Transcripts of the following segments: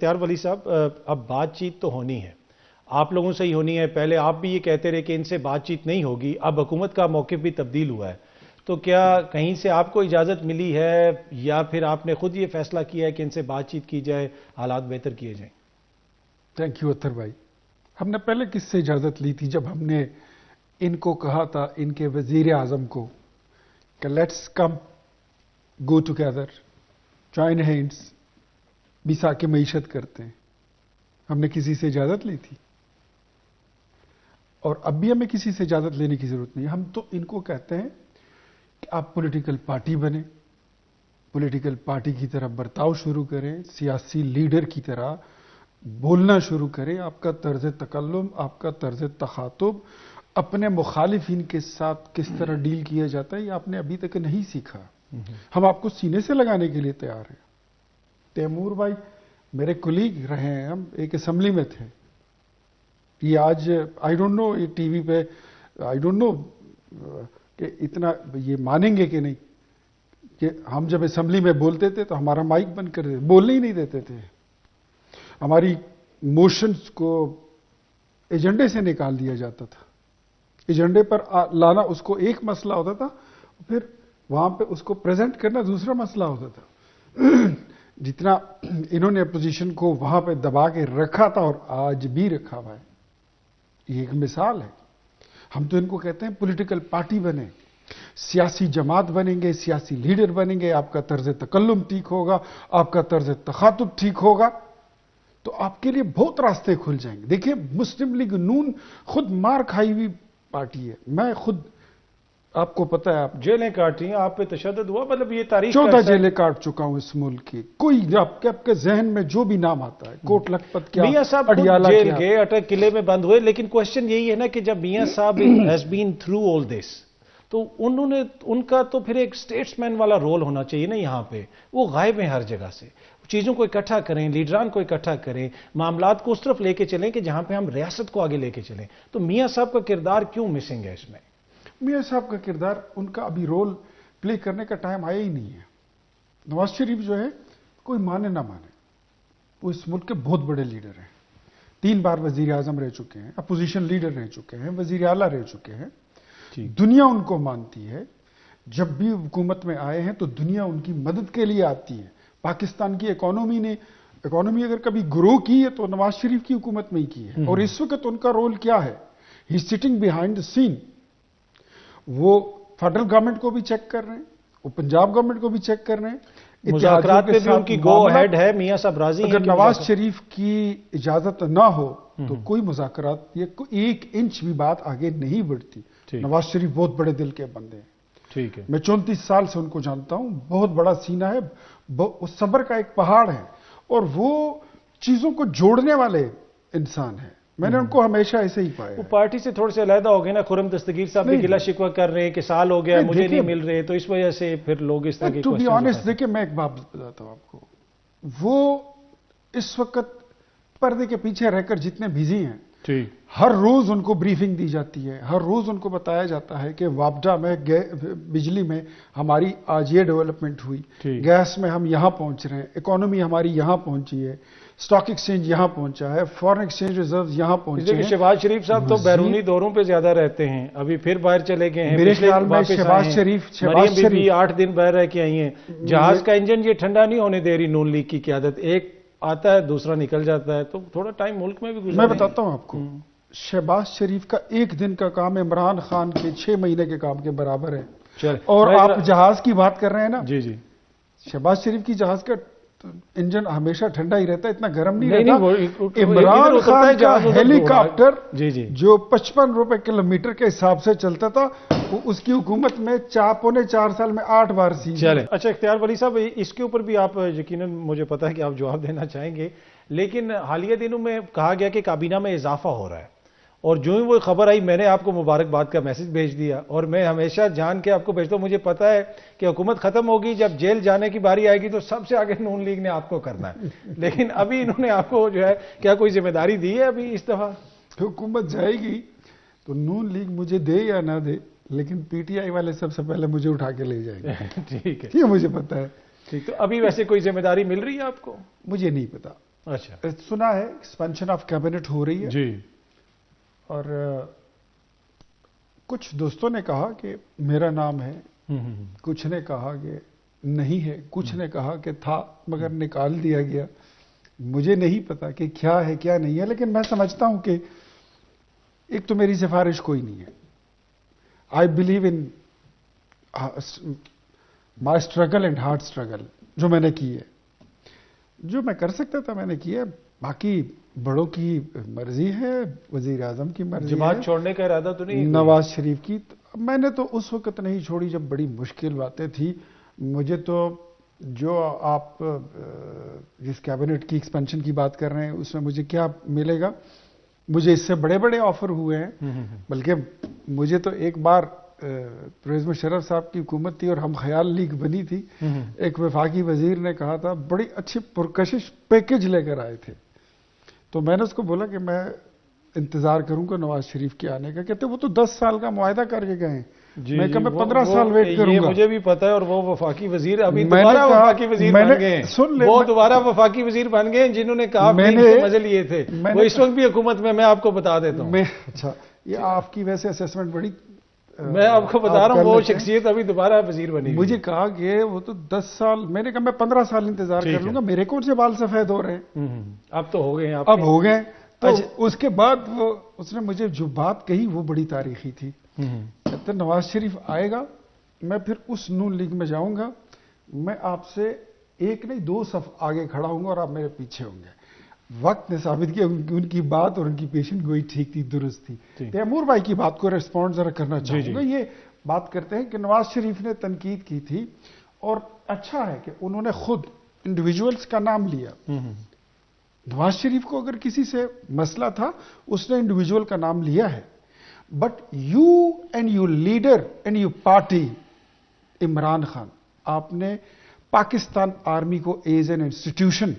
اختیار ولی صاحب، اب بات چیت تو ہونی ہے، آپ لوگوں سے ہی ہونی ہے. پہلے آپ بھی یہ کہتے رہے کہ ان سے بات چیت نہیں ہوگی، اب حکومت کا موقف بھی تبدیل ہوا ہے، تو کیا کہیں سے آپ کو اجازت ملی ہے یا پھر آپ نے خود یہ فیصلہ کیا ہے کہ ان سے بات چیت کی جائے، حالات بہتر کیے جائیں؟ تھینک یو اطہر بھائی. ہم نے پہلے کس سے اجازت لی تھی جب ہم نے ان کو کہا تھا، ان کے وزیر اعظم کو، کہ let's come go together, join hands, بیسا معیشت کرتے ہیں. ہم نے کسی سے اجازت لی تھی؟ اور اب بھی ہمیں کسی سے اجازت لینے کی ضرورت نہیں ہے. ہم تو ان کو کہتے ہیں کہ آپ پولیٹیکل پارٹی بنیں، پولیٹیکل پارٹی کی طرح برتاؤ شروع کریں، سیاسی لیڈر کی طرح بولنا شروع کریں. آپ کا طرز تکلم، آپ کا طرز تخاطب، اپنے مخالفین کے ساتھ کس طرح ڈیل کیا جاتا ہے، یہ آپ نے ابھی تک نہیں سیکھا. ہم آپ کو سینے سے لگانے کے لیے تیار ہیں. تیمور بھائی میرے کولیگ رہے ہیں، ہم ایک اسمبلی میں تھے. یہ آج آئی ڈونٹ نو، یہ ٹی وی پہ آئی ڈونٹ نو کہ اتنا یہ مانیں گے کہ نہیں، کہ ہم جب اسمبلی میں بولتے تھے تو ہمارا مائک بند کر دیتے، بولنے ہی نہیں دیتے تھے. ہماری موشنز کو ایجنڈے سے نکال دیا جاتا تھا. ایجنڈے پر لانا اس کو ایک مسئلہ ہوتا تھا، پھر وہاں پہ اس کو پریزنٹ کرنا دوسرا مسئلہ ہوتا تھا. جتنا انہوں نے اپوزیشن کو وہاں پہ دبا کے رکھا تھا اور آج بھی رکھا ہوا ہے، یہ ایک مثال ہے. ہم تو ان کو کہتے ہیں پولیٹیکل پارٹی بنیں، سیاسی جماعت بنیں گے، سیاسی لیڈر بنیں گے، آپ کا طرز تکلم ٹھیک ہوگا، آپ کا طرز تخاطب ٹھیک ہوگا تو آپ کے لیے بہت راستے کھل جائیں گے. دیکھیں مسلم لیگ نون خود مار کھائی ہوئی پارٹی ہے. میں خود، آپ کو پتا ہے، آپ جیلیں کاٹی ہیں، آپ پہ تشدد ہوا، مطلب یہ تاریخ 14 جیلیں کاٹ چکا ہوں اس ملک کی. کوئی آپ کے ذہن میں جو بھی نام آتا ہے، کوٹ لکھپت کیا، میاں صاحب خود اڈیالہ جیل کیا، گئے، اٹک قلعے میں بند ہوئے، لیکن کوشچن یہی ہے نا کہ جب میاں صاحب ہیز بین تھرو آل دس، تو ان کا تو پھر ایک اسٹیٹس مین والا رول ہونا چاہیے نا. یہاں پہ وہ غائب ہیں ہر جگہ سے. چیزوں کو اکٹھا کریں، لیڈران کو اکٹھا کریں، معاملات کو اس طرف لے کے چلیں کہ جہاں پہ ہم ریاست کو آگے لے کے چلیں. تو میاں صاحب کا کردار کیوں مسنگ ہے اس میں؟ میاں صاحب کا کردار، ان کا ابھی رول پلے کرنے کا ٹائم آیا ہی نہیں ہے. نواز شریف جو ہے، کوئی مانے نہ مانے، وہ اس ملک کے بہت بڑے لیڈر ہیں. 3 بار وزیر اعظم رہ چکے ہیں، اپوزیشن لیڈر رہ چکے ہیں، وزیر اعلیٰ رہ چکے ہیں. دنیا ان کو مانتی ہے. جب بھی حکومت میں آئے ہیں تو دنیا ان کی مدد کے لیے آتی ہے. پاکستان کی اکانومی اگر کبھی گرو کی ہے تو نواز شریف کی حکومت میں ہی کی ہے. اور اس وقت ان کا رول کیا ہے؟ ہی سٹنگ بیہائنڈ دا سین. وہ فیڈرل گورنمنٹ کو بھی چیک کر رہے ہیں، وہ پنجاب گورنمنٹ کو بھی چیک کر رہے ہیں. مذاکرات پہ بھی ان کی گو ہیڈ ہے، میاں صاحب راضی ہیں. اگر نواز شریف کی اجازت نہ ہو تو کوئی مذاکرات یا ایک انچ بھی بات آگے نہیں بڑھتی. نواز شریف بہت بڑے دل کے بندے ہیں. ٹھیک ہے. میں 34 سال سے ان کو جانتا ہوں. بہت بڑا سینہ ہے، صبر کا ایک پہاڑ ہے، اور وہ چیزوں کو جوڑنے والے انسان ہیں. میں نے ان کو ہمیشہ ایسے ہی پایا. وہ پارٹی سے تھوڑے سے علیحدہ ہو گئے نا. خرم دستگیر صاحب بھی گلہ شکوہ کر رہے ہیں کہ سال ہو گیا مجھے نہیں مل رہے، تو اس وجہ سے پھر لوگ اس طرح کے ٹو بی آنیسٹ. دیکھیں میں ایک بات بتاتا ہوں آپ کو، وہ اس وقت پردے کے پیچھے رہ کر جتنے بزی ہیں، ہر روز ان کو بریفنگ دی جاتی ہے، ہر روز ان کو بتایا جاتا ہے کہ وابڈا میں بجلی میں ہماری آج یہ ڈیولپمنٹ ہوئی، گیس میں ہم یہاں پہنچ رہے ہیں، اکانومی ہماری یہاں پہنچی ہے، اسٹاک ایکسچینج یہاں پہنچا ہے، فارن ایکسچینج ریزروز یہاں پہنچے ہیں. شہباز شریف صاحب تو بیرونی دوروں پہ زیادہ رہتے ہیں، ابھی پھر باہر چلے گئے ہیں. میرے خیال میں شہباز شریف مریم بی بی 8 دن باہر رہ کے آئی ہیں. جہاز کا انجن یہ ٹھنڈا نہیں ہونے دے رہی نون لیگ کی قیادت. ایک آتا ہے دوسرا نکل جاتا ہے، تو تھوڑا ٹائم ملک میں بھی گزرا. میں بتاتا ہوں آپ کو، شہباز شریف کا 1 دن کا کام عمران خان کے 6 مہینے کے کام کے برابر ہے. اور آپ جہاز کی بات کر رہے ہیں نا، جی جی، شہباز شریف کی جہاز کا انجن ہمیشہ ٹھنڈا ہی رہتا ہے، اتنا گرم نہیں رہتا. عمران خان کا ہیلی کاپٹر جو 55 روپے کلومیٹر کے حساب سے چلتا تھا، وہ اس کی حکومت میں 4 سال میں 8 بار سی. اچھا اختیار ولی صاحب، اس کے اوپر بھی آپ یقیناً مجھے پتا ہے کہ آپ جواب دینا چاہیں گے، لیکن حالیہ دنوں میں کہا گیا کہ کابینہ میں اضافہ ہو رہا ہے، اور جو ہی وہ خبر آئی میں نے آپ کو مبارکباد کا میسج بھیج دیا. اور میں ہمیشہ جان کے آپ کو بھیجتا ہوں، مجھے پتا ہے کہ حکومت ختم ہوگی، جب جیل جانے کی باری آئے گی تو سب سے آگے نون لیگ نے آپ کو کرنا ہے. لیکن ابھی انہوں نے آپ کو جو ہے کیا کوئی ذمہ داری دی ہے ابھی اس دفعہ؟ حکومت جائے گی تو نون لیگ مجھے دے یا نہ دے، لیکن پی ٹی آئی والے سب سے پہلے مجھے اٹھا کے لے جائیں گے. ٹھیک ہے، یہ مجھے پتا ہے. ٹھیک. تو ابھی ویسے کوئی ذمہ داری مل رہی ہے آپ کو؟ مجھے نہیں پتا. اچھا سنا ہے ایکسپینشن آف کیبنٹ ہو رہی ہے جی. اور کچھ دوستوں نے کہا کہ میرا نام ہے, کچھ نے کہا کہ نہیں ہے, کچھ نے کہا کہ تھا مگر نکال دیا گیا. مجھے نہیں پتا کہ کیا ہے کیا نہیں ہے, لیکن میں سمجھتا ہوں کہ ایک تو میری سفارش کوئی نہیں ہے. I believe in my struggle and hard struggle جو میں نے کی ہے, جو میں کر سکتا تھا میں نے کیا. باقی بڑوں کی مرضی ہے, وزیر اعظم کی مرضی ہے, جماعت چھوڑنے کا ارادہ تو نہیں, نواز شریف کی. میں نے تو اس وقت نہیں چھوڑی جب بڑی مشکل باتیں تھی. مجھے تو جو آپ جس کیبنٹ کی ایکسپینشن کی بات کر رہے ہیں اس میں مجھے کیا ملے گا, مجھے اس سے بڑے بڑے آفر ہوئے ہیں. بلکہ مجھے تو ایک بار پرویز مشرف صاحب کی حکومت تھی اور ہم خیال لیگ بنی تھی, ایک وفاقی وزیر نے کہا تھا بڑی اچھی پرکشش پیکج لے کر آئے تھے. تو میں نے اس کو بولا کہ میں انتظار کروں گا نواز شریف کے آنے کا. کہتے وہ تو 10 سال کا معاہدہ کر کے گئے. میں کہا میں 15 سال ویٹ کروں گا. مجھے بھی پتا ہے, اور وہ وفاقی وزیر ابھی دوبارہ وفاقی وزیر بن گئے ہیں. وہ دوبارہ وفاقی وزیر بن گئے جنہوں نے کہا مزے لیے تھے, وہ اس وقت بھی حکومت میں آپ کو بتا دیتا ہوں. اچھا, یہ آپ کی ویسے اسیسمنٹ بڑی, میں آپ کو بتا رہا ہوں وہ شخصیت ابھی دوبارہ وزیر بنی. مجھے کہا کہ وہ تو 10 سال, میں نے کہا میں 15 سال انتظار کر لوں گا. میرے کون سے بال سفید ہو رہے ہیں, اب تو ہو گئے ہیں, اب ہو گئے. تو اس کے بعد اس نے مجھے جو بات کہی وہ بڑی تاریخی تھی. کہتے نواز شریف آئے گا, میں پھر اس نون لیگ میں جاؤں گا, میں آپ سے ایک نہیں 2 صف آگے کھڑا ہوں گا اور آپ میرے پیچھے ہوں گے. وقت نے ثابت کیا ان کی بات اور ان کی پیشن گوئی ٹھیک تھی, درست تھی. تیمور بھائی کی بات کو ریسپونڈ ذرا کرنا چاہوں گا. یہ بات کرتے ہیں کہ نواز شریف نے تنقید کی تھی, اور اچھا ہے کہ انہوں نے خود انڈیویجولز کا نام لیا. نواز شریف کو اگر کسی سے مسئلہ تھا اس نے انڈیویجول کا نام لیا ہے. But you and your leader and your party Imran Khan, آپ نے پاکستان آرمی کو ایز این انسٹیٹیوشن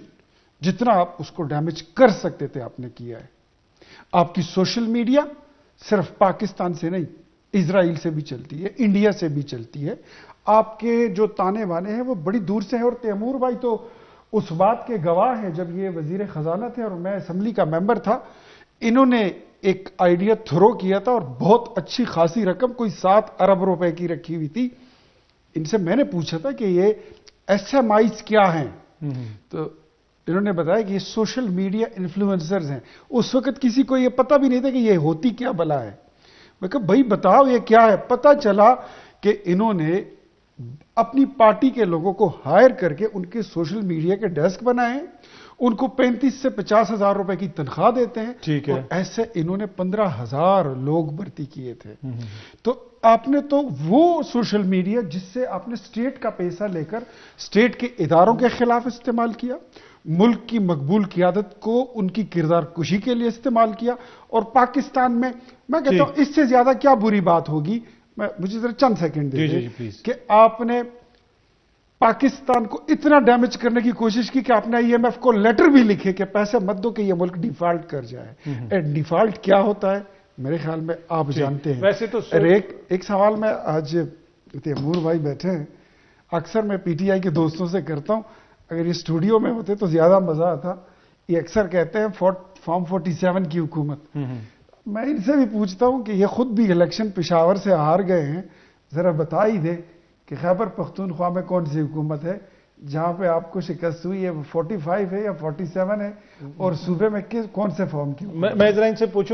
جتنا آپ اس کو ڈیمیج کر سکتے تھے آپ نے کیا ہے. آپ کی سوشل میڈیا صرف پاکستان سے نہیں, اسرائیل سے بھی چلتی ہے, انڈیا سے بھی چلتی ہے. آپ کے جو تانے بانے ہیں وہ بڑی دور سے ہیں. اور تیمور بھائی تو اس بات کے گواہ ہیں, جب یہ وزیر خزانہ تھے اور میں اسمبلی کا ممبر تھا, انہوں نے ایک آئیڈیا تھرو کیا تھا اور بہت اچھی خاصی رقم, کوئی 7 ارب روپے کی رکھی ہوئی تھی. ان سے میں نے پوچھا تھا کہ یہ ایس ایم آئیز کیا ہیں, تو انہوں نے بتایا کہ یہ سوشل میڈیا انفلوئنسرز ہیں. اس وقت کسی کو یہ پتہ بھی نہیں تھا کہ یہ ہوتی کیا بلا ہے. میں کہا بھائی بتاؤ یہ کیا ہے. پتہ چلا کہ انہوں نے اپنی پارٹی کے لوگوں کو ہائر کر کے ان کے سوشل میڈیا کے ڈیسک بنائے, ان کو 35 سے 50 ہزار روپے کی تنخواہ دیتے ہیں. ٹھیک ہے, اور ایسے انہوں نے 15,000 لوگ بھرتی کیے تھے. تو آپ نے تو وہ سوشل میڈیا جس سے آپ نے اسٹیٹ کا پیسہ لے کر اسٹیٹ کے اداروں کے خلاف استعمال کیا, ملک کی مقبول قیادت کو ان کی کردار کشی کے لیے استعمال کیا. اور پاکستان میں کہتا ہوں اس سے زیادہ کیا بری بات ہوگی. مجھے ذرا چند سیکنڈ دے دیں کہ آپ نے پاکستان کو اتنا ڈیمیج کرنے کی کوشش کی کہ آپ نے IMF کو لیٹر بھی لکھے کہ پیسے مت دو کہ یہ ملک ڈیفالٹ کر جائے. ڈیفالٹ کیا ہوتا ہے میرے خیال میں آپ جانتے ہیں. ویسے تو ایک سوال میں آج تیمور بھائی بیٹھے ہیں, اکثر میں PTI کے دوستوں سے کرتا ہوں, اگر یہ اسٹوڈیو میں ہوتے تو زیادہ مزہ آتا. یہ اکثر کہتے ہیں فارم 47 کی حکومت. میں ان سے بھی پوچھتا ہوں کہ یہ خود بھی الیکشن پشاور سے ہار گئے ہیں, ذرا بتا ہی دیں کہ خیبر پختونخوا میں کون سی حکومت ہے جہاں پہ آپ کو شکست ہوئی ہے, 45 ہے یا 47 ہے, اور صوبے میں کون سے فارم کی. میں ذرا ان سے پوچھوں